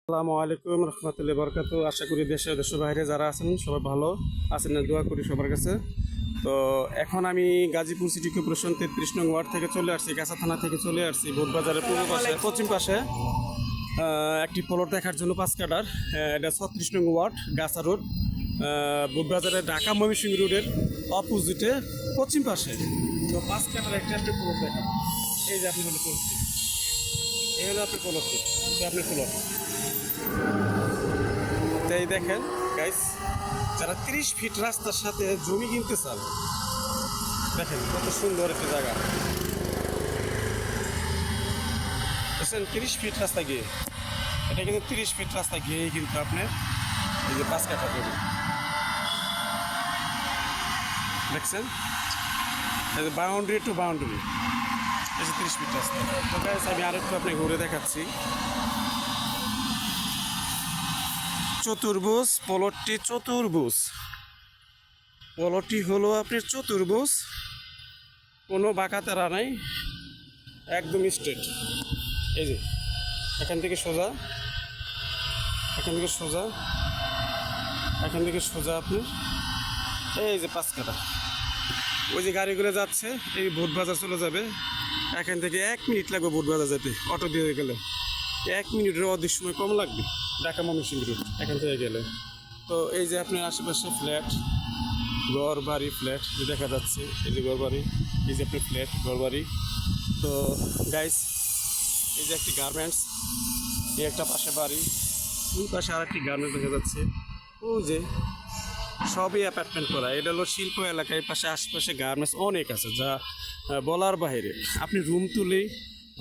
আসসালামু আলাইকুম রহমতুল্লাহি বরকাতু। আশা করি দেশে দেশের বাইরে যারা আছেন সবাই ভালো আছেন, দোয়া করি সবার কাছে। তো এখন আমি গাজীপুর সিটি কর্পোরেশন 33 নং ওয়ার্ড থেকে চলে আসছি, গাছা থানা থেকে চলে আসছি বোটবাজারের পূর্ব পাশে পশ্চিম পাশে একটি প্লট দেখার জন্য 5 কাটার। এটা 36 নং ওয়ার্ড, গাছা রোড, বোটবাজারের ঢাকা ময়মনসিংহ রোডের অপোজিটে পশ্চিম পাশে। তো 5 কাটার একটা প্লট দেখা, এই যে আপনি হলো প্লটটি, এই হলো আপনার প্লটটি, আপনার প্লট। তাই দেখেন গাইস, যারা 30 ফিট রাস্তার সাথে জমি কিনতে চান, দেখেন কত সুন্দর একটা জায়গা। বুঝছেন, 30 ফিট রাস্তা গিয়ে, এটা কিন্তু 30 ফিট রাস্তা গিয়েই কিন্তু আপনার এই যে 5 কাঠা জমি দেখছেন, এই যে বাউন্ডারি টু বাউন্ডারি, এই যে 30 ফিট রাস্তা। তো গাইস আমি আরেকটু আপনাকে ঘুরে দেখাচ্ছি। চতুর্ভুজ প্লটটি, চতুর্ভুজ প্লটটি হলো আপনার চতুর্ভুজ, কোনো বাঁকা তেরা নাই, একদম স্ট্রেট। এই যে এখান থেকে সোজা, এখান থেকে সোজা, এখান থেকে সোজা আপনি এই যে 5 কাঠা, ওই যে গাড়িগুলো যাচ্ছে এই বোটবাজার চলে যাবে। এখান থেকে 1 মিনিট লাগবে বোটবাজার যেতে, অটো দিয়ে গেলে 1 মিনিটের অর্ধেক সময় কম লাগবে ঢাকা ময়মনসিংহ রোড এখান থেকে গেলে। তো এই যে আপনার আশেপাশে ফ্ল্যাট, ঘর বাড়ি, ফ্ল্যাট যে দেখা যাচ্ছে, এই যে ঘর বাড়ি, এই যে আপনার ফ্ল্যাট ঘর বাড়ি। তো গাইস এই যে একটি গার্মেন্টস, এই একটা পাশে বাড়ি, ওই পাশে আর একটি গার্মেন্টস দেখা যাচ্ছে, ও যে সবই অ্যাপার্টমেন্ট করা। এটা হলো শিল্প এলাকা, এই পাশে আশেপাশে গার্মেন্টস অনেক আছে যা বলার বাইরে। আপনি রুম তুলে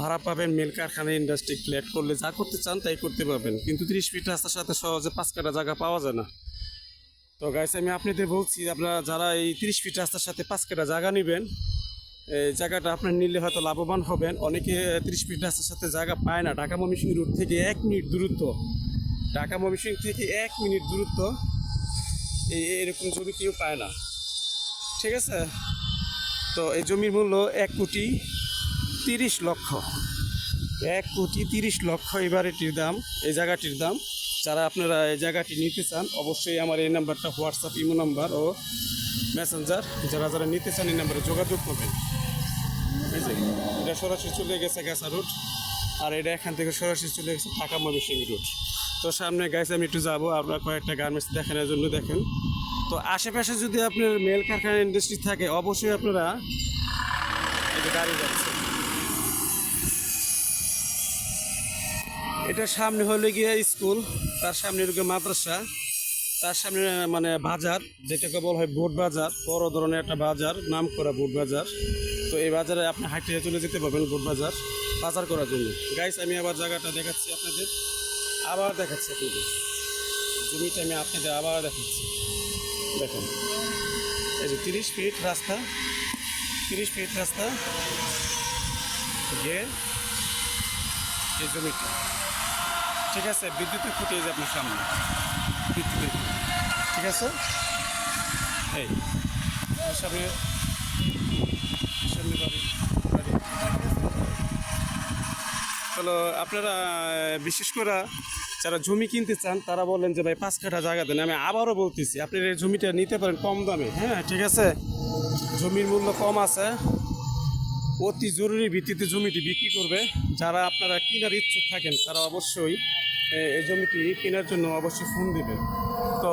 ভাড়া পাবেন, মেল কারখানা, ইন্ডাস্ট্রি, ফ্ল্যাট করলে যা করতে চান তাই করতে পারবেন, কিন্তু 30 ফিট রাস্তার সাথে সহজে 5 কাঠা জায়গা পাওয়া যায় না। তো গাইস আমি আপনাদের বলছি, আপনারা যারা এই 30 ফিট রাস্তার সাথে 5 কাঠা জায়গা নেবেন, এই জায়গাটা আপনার নিলে হয়তো লাভবান হবেন। অনেকে 30 ফিট রাস্তার সাথে জায়গা পায় না। ঢাকা ময়মনসিংহ রোড থেকে 1 মিনিট দূরত্ব, ঢাকা ময়মনসিংহ থেকে 1 মিনিট দূরত্ব, এরকম জমি কেউ পায় না, ঠিক আছে। তো এই জমির মূল্য 1,30,00,000, 1,30,00,000 এবার এটির দাম, এই জায়গাটির দাম। যারা আপনারা এই জায়গাটি নিতে চান অবশ্যই আমার এই নাম্বারটা হোয়াটসঅ্যাপ, ইমো নাম্বার ও মেসেঞ্জার, যারা যারা নিতে চান এই নাম্বারে যোগাযোগ করবেন। এই যে এটা সরাসরি চলে গেছে গাছা রোড, আর এটা এখান থেকে সরাসরি চলে গেছে ঢাকা ময়মনসিংহ রোড। তো সামনে গাইস আমি একটু যাবো, আপনার কয়েকটা গার্মেন্টস দেখানোর জন্য দেখেন। তো আশেপাশে যদি আপনার মেল কারখানা, ইন্ডাস্ট্রি থাকে অবশ্যই আপনারা এই যে গাড়ি যাচ্ছে, এটার সামনে হলে গিয়ে স্কুল, তার সামনে ঢুকে মাদ্রাসা, তার সামনে মানে বাজার, যেটাকে বলা হয় বোট বাজার, বড় ধরনের একটা বাজার, নাম করা বোট বাজার। তো এই বাজারে আপনি হাঁটতে চলে যেতে পারবেন বোট বাজার বাজার করার জন্য। গাইস আমি আবার জায়গাটা দেখাচ্ছি আপনাদের, আবার দেখাচ্ছি আপনাদের জমিটা, আমি আপনাদের আবার দেখাচ্ছি। দেখেন এই যে 30 ফিট রাস্তা, 30 ফিট রাস্তা গিয়ে এই জমিটা, ঠিক আছে। বিদ্যুতের খুঁটে যে আপনার সামনে বিদ্যুতের, ঠিক আছে। এই সামনে সামনে বাড়ি বাড়ি। হলো আপনারা বিশেষ করে যারা জমি কিনতে চান তারা বলেন যে ভাই 5 কাঠা জায়গা দেন। আমি আবারও বলতেছি, আপনি এই জমিটা নিতে পারেন কম দামে, হ্যাঁ ঠিক আছে। জমির মূল্য কম আছে, অতি জরুরি ভিত্তিতে জমিটি বিক্রি করবে। যারা আপনারা কেনার ইচ্ছুক থাকেন তারা অবশ্যই এই জমিটি কেনার জন্য অবশ্যই ফোন দেবেন। তো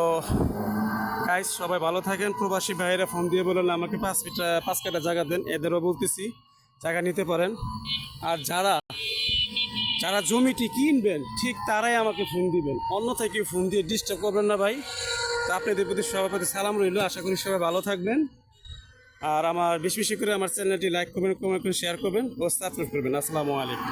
গাইস সবাই ভালো থাকেন। প্রবাসী ভাইয়েরা ফোন দিয়ে বলেন আমাকে 5 কাঠা জায়গা দেন, এদেরও বলতেছি জায়গা নিতে পারেন। আর যারা যারা জমিটি কিনবেন ঠিক তারাই আমাকে ফোন দিবেন, অন্যথায় কেউ ফোন দিয়ে ডিস্টার্ব করবেন না ভাই। তো আপনাদের প্রতি সবার প্রতি সালাম রইল, আশা করি সবাই ভালো থাকবেন। আর আমার বেশি বেশি করে আমার চ্যানেলটি লাইক করবেন, কমেন্ট করবেন, শেয়ার করবেন ও সাবস্ক্রাইব করবেন। আসসালামু আলাইকুম।